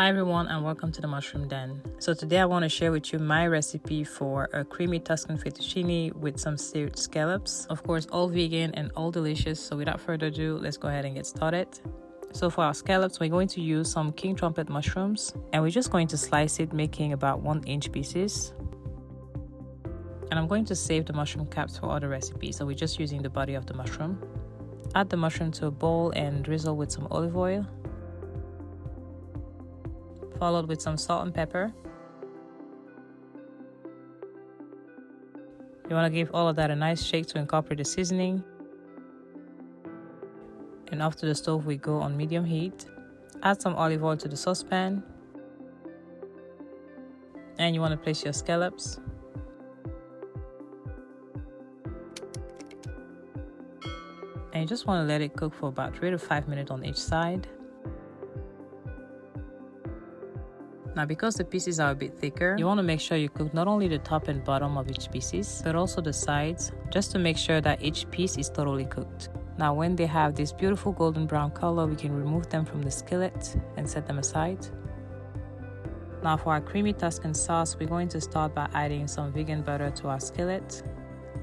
Hi everyone, and welcome to the Mushroom Den. So today I want to share with you my recipe for a creamy Tuscan fettuccine with some seared scallops. Of course, all vegan and all delicious. So without further ado, let's go ahead and get started. So for our scallops, we're going to use some king trumpet mushrooms, and we're just going to slice it, making about 1-inch pieces. And I'm going to save the mushroom caps for other recipes, so we're just using the body of the mushroom. Add the mushroom to a bowl and drizzle with some olive oil, followed with some salt and pepper. You want to give all of that a nice shake to incorporate the seasoning. And off to the stove we go on medium heat. Add some olive oil to the saucepan. And you want to place your scallops. And you just want to let it cook for about 3 to 5 minutes on each side. Now, because the pieces are a bit thicker, you want to make sure you cook not only the top and bottom of each pieces, but also the sides, just to make sure that each piece is totally cooked. Now, when they have this beautiful golden brown color, we can remove them from the skillet and set them aside. Now, for our creamy Tuscan sauce, we're going to start by adding some vegan butter to our skillet.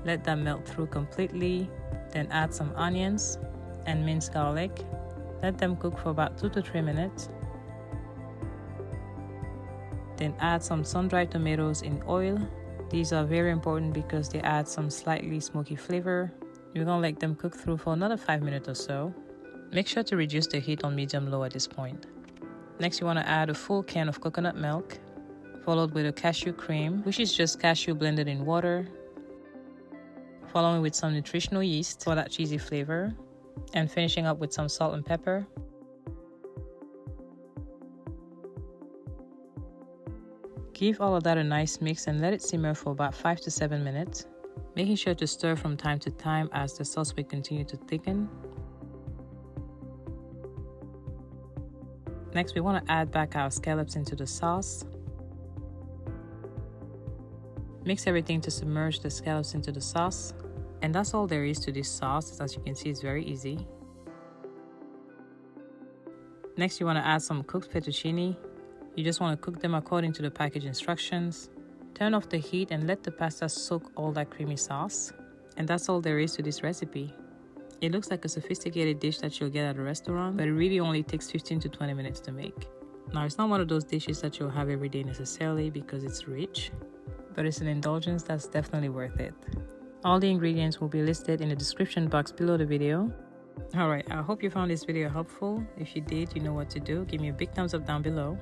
Let that melt through completely, then add some onions and minced garlic. Let them cook for about 2 to 3 minutes. Then add some sun-dried tomatoes in oil. These are very important because they add some slightly smoky flavor. You're gonna let them cook through for another 5 minutes or so. Make sure to reduce the heat on medium-low at this point. Next, you want to add a full can of coconut milk, followed with a cashew cream, which is just cashew blended in water, following with some nutritional yeast for that cheesy flavor, and finishing up with some salt and pepper. Give all of that a nice mix and let it simmer for about 5 to 7 minutes, making sure to stir from time to time as the sauce will continue to thicken. Next, we want to add back our scallops into the sauce. Mix everything to submerge the scallops into the sauce. And that's all there is to this sauce. As you can see, it's very easy. Next, you want to add some cooked fettuccine. You just want to cook them according to the package instructions. Turn off the heat and let the pasta soak all that creamy sauce. And that's all there is to this recipe. It looks like a sophisticated dish that you'll get at a restaurant, but it really only takes 15 to 20 minutes to make. Now, it's not one of those dishes that you'll have every day necessarily because it's rich, but it's an indulgence that's definitely worth it. All the ingredients will be listed in the description box below the video. Alright, I hope you found this video helpful. If you did, you know what to do. Give me a big thumbs up down below.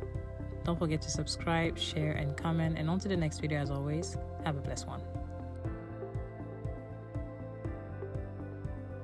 Don't forget to subscribe, share, and comment. And on to the next video as always. Have a blessed one.